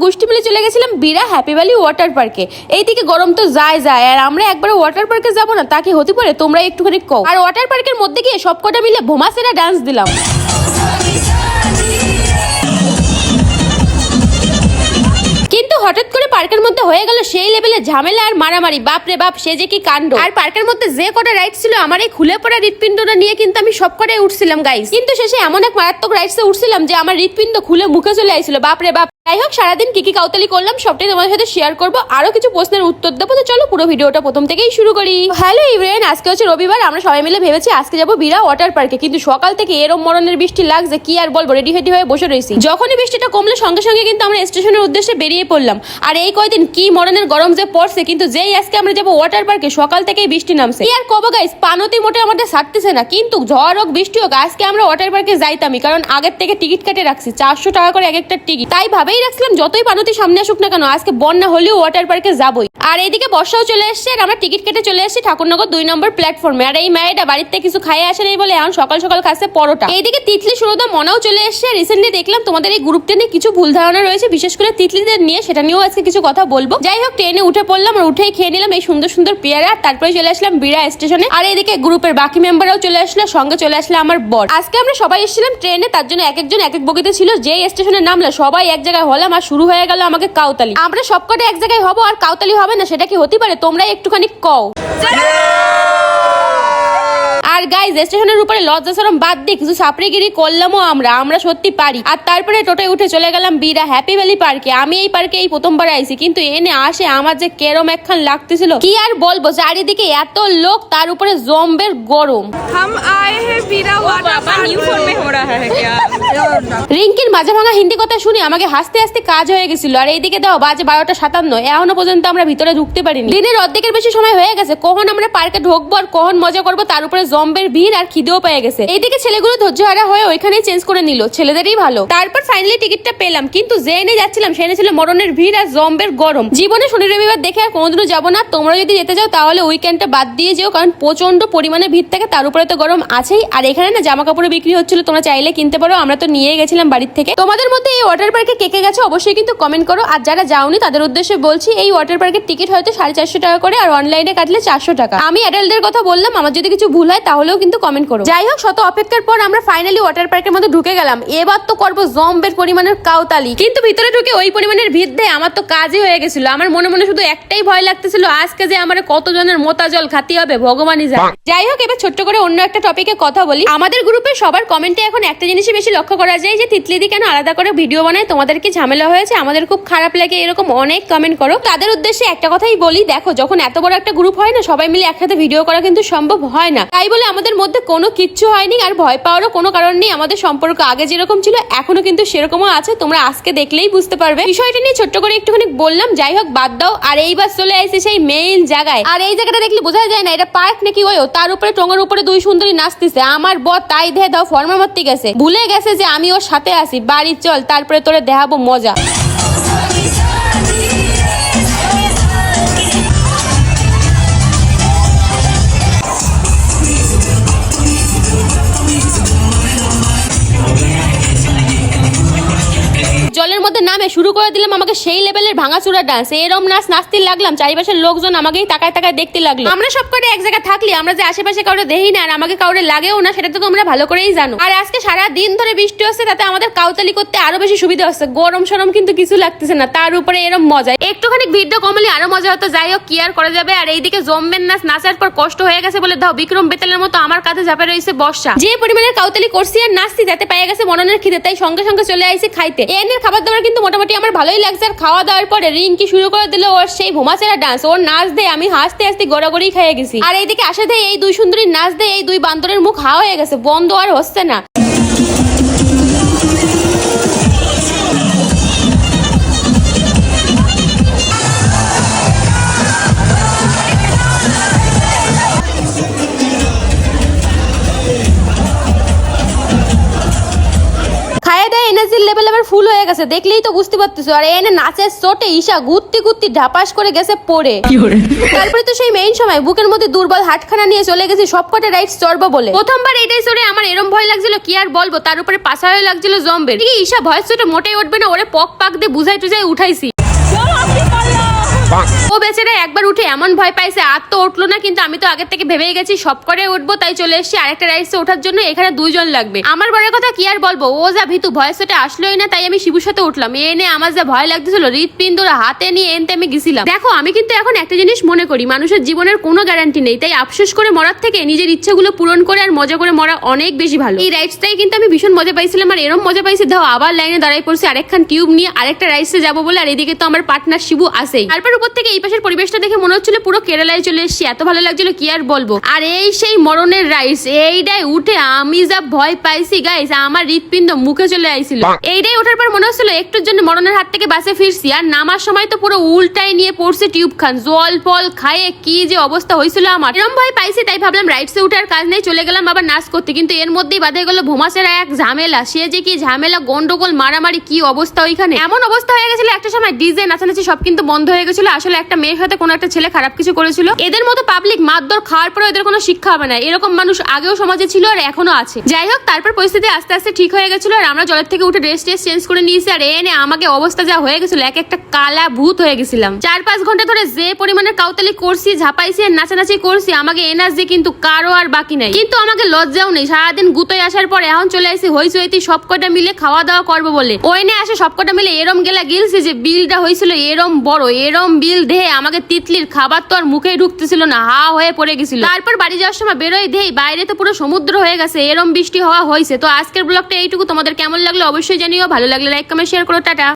গোষ্ঠী মিলে চলে গেছিলাম বিরা হ্যাপি ভ্যালি ওয়াটার পার্কে। এইদিকে গরম তো যায় আর আমরা একবার ওয়াটার পার্কে যাবো না তা কি হতে পারে? তোমরা একটুখানি কও। আর ওয়াটার পার্কের মধ্যে গিয়ে সবকটা মিলে ভোমাসেরা ডান্স দিলাম। কিন্তু হঠাৎ করে পার্কের মধ্যে হয়ে গেল সেই লেভেলে ঝামেলা আর মারামারি। বাপ রে বাপ, সে যে কি কাণ্ড। আর পার্কের মধ্যে যে কটা রাইড ছিল আমার এই খুলে পড়া হৃৎপিণ্ডটা নিয়ে কিন্তু আমি সব কটাই উঠছিলাম গাইস। কিন্তু শেষে এমন এক মারাত্মক রাইডসে উঠছিলাম যে আমার হৃৎপিণ্ড খুলে মুখে চলে আইছিল। বাপ রে বাপ। যাই হোক, সারাদিন কি কাউতালি করলাম সবটাই তোমাদের সাথে শেয়ার করবো, আরো কিছু প্রশ্নের উত্তর দেবো। তো চলো পুরো ভিডিওটা প্রথম থেকেই শুরু করি। হ্যালো ইভরিওয়ান, আজকে হচ্ছে রবিবার। আমরা সবাই মিলে ভেবেছি আজকে যাবো বিরা ওয়াটার পার্কে, কিন্তু সকাল থেকে এরম মরণের বৃষ্টি লাগছে কি আর বলবো। রেডি হয়ে বসে রয়েছি। যখনই বৃষ্টিটা কমলো সঙ্গে সঙ্গে কিন্তু আমরা স্টেশনের উদ্দেশ্যে বেরিয়ে পড়লাম। আর এই কয়দিন কি মরণের গরম যে পড়ছে, কিন্তু যেই আজকে আমরা যাবো ওয়াটার পার্কে সকাল থেকেই বৃষ্টি নামছে। কি আর কবো গাইস, পানতি মোটে আমাদের ছাড়তেছে না। কিন্তু ঝড় হোক বৃষ্টি হোক আজকে আমরা ওয়াটার পার্কে যাইতামই, কারণ আগের থেকে টিকিট কাটে রাখছি 400 টাকা করে এক একটা টিকিট। তাই ভাবেই রাখছিলাম যতই পানতি সামনে আসুক না কেন আজকে বন্যা হলেও ওয়াটার পার্কে যাবই। আর এইদিকে বর্ষাও চলে এসছে আর আমরা টিকিট কেটে চলে এসেছি ঠাকুরনগর 2 নম্বর প্ল্যাটফর্মে। আর এই মেয়েটা বাড়িতে কিছু খাইয়ে আসে নেই বলে এখন সকাল সকাল খাচ্ছে পরোটা। এইদিকে তিতলি সুরদা মনাও চলে এসছে। রিসেন্টলি দেখলাম তোমাদের এই গ্রুপটা নিয়ে কিছু ভুল ধারণা রয়েছে, বিশেষ করে তিতলিদের নিয়ে, সেটা নিয়েও আজকে কিছু কথা বলবো। যাই হোক, ট্রেনে উঠে পড়লাম আর উঠেই খেয়ে নিলাম এই সুন্দর সুন্দর পেয়ারা। তারপরে চলে আসলাম বিরা স্টেশনে। আর এইদিকে গ্রুপের বাকি মেম্বাররাও চলে আসলো, সঙ্গে চলে আসলো আমার বর। আজকে আমরা সবাই এসেছিলাম ট্রেনে, তার জন্য এক একজন এক এক বগিতে ছিল। যে স্টেশনে নামলো সবাই এক জায়গায় হলাম আর শুরু হয়ে গেল আমাকে কাউতালি। আমরা সবকটা এক জায়গায় হবো আর কাউতালি হবে না, সেটা কি হতে পারে? তোমরা একটুখানি কও। আর গাইজ, স্টেশনের উপরে লজ্জা শরম বাদ দিয়ে কিছু সাপড়িগিরি করলামও আমরা সত্যি পারি। আর তারপরে টোটোয় উঠে চলে গেলাম বিরা হ্যাপি ভ্যালি পার্কে। আমি এই পার্কে এই প্রথমবার আইছি, কিন্তু এনে আসে আমার যে কেরম একখান লাগতেছিল কি আর বলবো। চারিদিকে এত লোক, তার উপরে জম্বের গরম। রিঙ্কির মাঝে ভাঙা হিন্দি কথা শুনে আমাকে হাসতে হাসতে কাজ হয়ে গেছিল। আর এইদিকে দাও বাজে 12:57, এখনো পর্যন্ত আমরা ভিতরে ঢুকতে পারিনি। দিনের অর্ধেকের বেশি সময় হয়ে গেছে। কখন আমরা পার্কে ঢুকবো আর কখন মজা করবো, তার উপরে জম্বের ভিড় আর খিদেও পেয়ে গেছে। এইদিকে ছেলেগুলো ধৈর্য হারা হয়ে ওইখানেই চেঞ্জ করে নিল, ছেলেদেরই ভালো। তারপর ফাইনালি টিকিটটা পেলাম, কিন্তু যে এনে যাচ্ছিলাম সেনে ছিল মরণের ভিড় আর জম্বের গরম। জীবনে শনি রবিবার দেখে আর কোনোদিনও যাবো না। তোমরা যদি যেতে চাও তাহলে উইকেন্ডটা বাদ দিয়ে যেও, কারণ প্রচন্ড পরিমাণে ভিড় থাকে, তার উপরে তো গরম আছেই। আর এখানে না জামা কাপড় বিক্রি হচ্ছিল, তোমরা চাইলে কিনতে পারো। আমরা তো নিয়ে গেছিলাম বাড়ির থেকে। তোমাদের মধ্যে এই ওয়াটার পার্কে কে কে গেছে অবশ্যই কিন্তু কমেন্ট করো। আর যারা যাওনি তাদের উদ্দেশ্যে বলছি, এই ওয়াটার পার্কের টিকিট হয়তো 450 টাকা করে, আর অনলাইনে কাটলে 400 টাকা। আমি অ্যাডাল্টদের কথা বললাম, আমার যদি কিছু ভুল হয় তাহলেও কিন্তু কমেন্ট করো। যাই হোক, শত অপেক্ষার পর আমরা ফাইনালি ওয়াটার পার্কের মধ্যে ঢুকে গেলাম। এবার তো করবো জম্বের পরিমাণের কাউতালি। কিন্তু ভিতরে ঢুকে ওই পরিমাণের ভিড় দেয় আমার তো কাজই হয়ে গেছিল। আমার মনে মনে শুধু একটাই ভয় লাগতেছিল, আজকে যে আমার কতজনের মোতা জল খাতি হবে ভগবানই জানে। যাই হোক, এবার ছোট্ট করে অন্য একটা টপিকে কথা বলি। আমাদের গ্রুপে সবার কমেন্টে এখন একটা জিনিসই বেশি লক্ষ্য করা যায়, যে তিতলিদি কেন আলাদা করে ভিডিও বানায়, তোমাদের কি ঝামেলা হয়েছে, আমাদের খুব খারাপ লাগে, এরকম অনেক কমেন্ট করো। তাদের উদ্দেশ্যে একটা কথাই বলি, দেখো যখন এত বড় একটা গ্রুপ হয় না, সবাই মিলে একসাথে ভিডিও করা কিন্তু সম্ভব হয় না। তাই বলে আমাদের মধ্যে কোনো কিচ্ছু হয়নি, আর ভয় পাওয়ারও কোনো কারণ নেই। আমাদের সম্পর্ক আগে যেরকম ছিল এখনো কিন্তু সেরকমও আছে, তোমরা আজকে দেখলেই বুঝতে পারবে। বিষয়টা নিয়ে ছোট্ট করে একটুখানি বললাম। যাই হোক, বাদ দাও। আর এইবার চলে আসছে সেই মেইন জায়গায়। আর এই জায়গাটা দেখলে বোঝা যায় না এটা পার্ক নাকি ওই। তার উপরে টোঙের উপরে 2 সুন্দরী নাচতেছে। আমার বর তাই দেহে দাও ফর্মা মারতে গেছে, ভুলে গেছে যে আমি ওর সাথে আছি। বাড়ি চল, তারপরে তোরে দেখাবো মজা। জলের মধ্যে নামে শুরু করে দিলাম আমাকে সেই লেভেলের ভাঙাচুরা ডান্স। এরম নাচ নাচতে লাগলাম, চারিপাশের লোকজন আমাকেই তাকায় তাকায় দেখতে লাগলো। আমরা সব করে এক জায়গায় থাকলে আমরা যে আশেপাশে কাউরে দেখি না আর আমাকে কাউরে লাগেও না, সেটা তো তোমরা ভালো করেই জানো। আর আজকে সারা দিন ধরে বৃষ্টি হচ্ছে, তাতে আমাদের কাউতালি করতে আরো বেশি সুবিধা হচ্ছে। গরম সরম কিন্তু কিছু লাগতেছে না, তার উপরে এরম মজা। একটুখানি ভিড়টা কমলে আরো মজা হতো। যাই হোক, কি আর করা যাবে। আর এইদিকে জম্মের নাচ নাচার পর কষ্ট হয়ে গেছে বলে দাও বিক্রম বেতালের মতো আমার কাছে ঝাঁপে রয়েছে বর্ষা। যে পরিমাণের কাউতালি করছি আর নাচছি, যাতে পেয়ে গেছে মননের খিদে, তাই সঙ্গে সঙ্গে চলে আইছি খাইতে। এনের খাবার দাবার কিন্তু মোটামুটি আমার ভালোই লাগছে। আর খাওয়া দাওয়ার পরে রিঙ্কি শুরু করে দিল ওর সেই ভোমাচেরা ডান্স। ওর নাচ দিয়ে আমি হাসতে হাসতে গড়াগড়ি খেয়ে গেছি। আর এইদিকে আসে দেয় এই 2 সুন্দরীর নাচ দিয়ে এই 2 বান্দরের মুখ হাওয়া হয়ে গেছে, বন্ধ আর হচ্ছে না। এনার্জির লেভেল আবার ফুল হয়ে গেছে, দেখলেই তো বুঝতে পারতেছো। আর এনে নাচের চোটে ঈশা ঘুরতে ঘুরতে ঢাপাস করে গেছে পড়ে। তারপরে তো সেই মেইন সময় বুকের মধ্যে দুর্বল হাটখানা নিয়ে চলে গেছি সবকটা রাইডস চড়বো বলে। প্রথমবার এটাই চড়ে আমার এরম ভয় লাগছিল কি আর বলবো, তার উপরে পাশা হয়ে লাগছিল জম্বের। ঈশা ভয়েস চোটে মোটেই উঠবে না, ওরে পক পাক দিয়ে বুঝাই টুজাই উঠাইছি। ও বেচারা একবার উঠে এমন ভয় পাইছে আর তো উঠলো না, কিন্তু আমি তো আগের থেকে ভেবেই গেছি সব করে উঠবো, তাই চলে এসেছি আরেকটা রাইডসে ওঠার জন্য। এখানে 2 জন লাগবে। আমার বড় কথা কি আর বলবো, ও যা ভীতু ভয়েসটা আসলোই না, তাই আমি শিবুর সাথে উঠলাম। এনে আমার যা ভয় লাগতেছিল হৃৎপিণ্ডরা হাতে নিয়ে এনতে আমি গেছিলাম। দেখো আমি কিন্তু এখন একটা জিনিস মনে করি, মানুষের জীবনের কোনো গ্যারান্টি নেই, তাই আফসোস করে মরার থেকে নিজের ইচ্ছাগুলো পূরণ করে আর মজা করে মরা অনেক বেশি ভালো। এই রাইডসটাই কিন্তু আমি ভীষণ মজা পাইছিলাম, আর এরকম মজা পাইছি দাও আবার লাইনে দাঁড়াই পড়ছি আরেকখান টিউব নিয়ে আরেকটা রাইডসে যাবো বলে। আর এদিকে তো আমার পার্টনার শিবু আছেই। তারপর উপর থেকে এই পাশের পরিবেশটা দেখে মনে হচ্ছিল পুরো কেরালায় চলে এসেছি, এত ভালো লাগছিল কি আর বলবো। আর এই সেই মরণের রাইডস, এইটাই উঠে আমি যা ভয় পাইছি গাইস, আমার হৃৎপিণ্ড মুখে চলে আইছিল। এইটাই ওঠার পর মনে হচ্ছিল একটুর জন্য মরণের হাত থেকে বাঁচে ফিরছি। আর নামার সময় তো পুরো উল্টাই নিয়ে পড়ছে টিউব খান, জল ফল খায়ে কি যে অবস্থা হয়েছিল আমার। এরকম ভয় পাইছি তাই ভাবলাম রাইডসে উঠার কাজ নেই, চলে গেলাম আবার নাচ করতে। কিন্তু এর মধ্যেই বাধে গেল ভোমাসের এক ঝামেলা, সে যে কি ঝামেলা, গন্ডগোল, মারামারি, কি অবস্থা ওইখানে। এমন অবস্থা হয়ে গেছিল একটা সময় ডিজে নাচানাচি সব কিন্তু বন্ধ হয়ে গেছিল। আসলে একটা মেয়ের সাথে কোনো একটা ছেলে খারাপ কিছু করেছিল। এদের মতো পাবলিক মারধর খাওয়ার পরে এদের কোনো শিক্ষা হবে না, এরকম মানুষ আগেও সমাজে ছিল আর এখনো আছে। যাই হোক তারপর পরিস্থিতি আস্তে আস্তে ঠিক হয়ে গেছিল, আর আমরা জলের থেকে উঠে ড্রেস চেঞ্জ করে নিয়েছি। আর এনে আমাকে অবস্থা যা হয়ে গেছিল, এক একটা কালা ভূত হয়ে গেছিলাম। 4-5 ঘন্টা ধরে যে পরিমাণের কাউতালি করছি, ঝাপাইছি আর নাচানাচি করছি, আমাকে এনার্জি কিন্তু কারো আর বাকি নাই। কিন্তু আমাকে লজ্জাও নেই, সারাদিন গুতোয় আসার পর এখন চলে আসি হইচইতি সব কটা মিলে খাওয়া দাওয়া করবো বলে। ওই নে আসে সব কটা মিলে এরম গেলা গিলছি যে বিলটা হয়েছিল এরম বড়, এরম বিল দেহে আমাকে তিতলির খাবার তো আর মুখেই ঢুকতেছিল না, হা হয়ে পড়ে গেছিল। তারপর বাড়ি যাওয়ার সময় বেরোয় দেই বাইরে তো পুরো সমুদ্র হয়ে গেছে, এরম বৃষ্টি হওয়া হয়েছে। তো আজকের ব্লগটা এইটুকু, তোমাদের কেমন লাগলো অবশ্যই জানিও, ভালো লাগলে লাইক কমেন্ট শেয়ার করো, টাটা।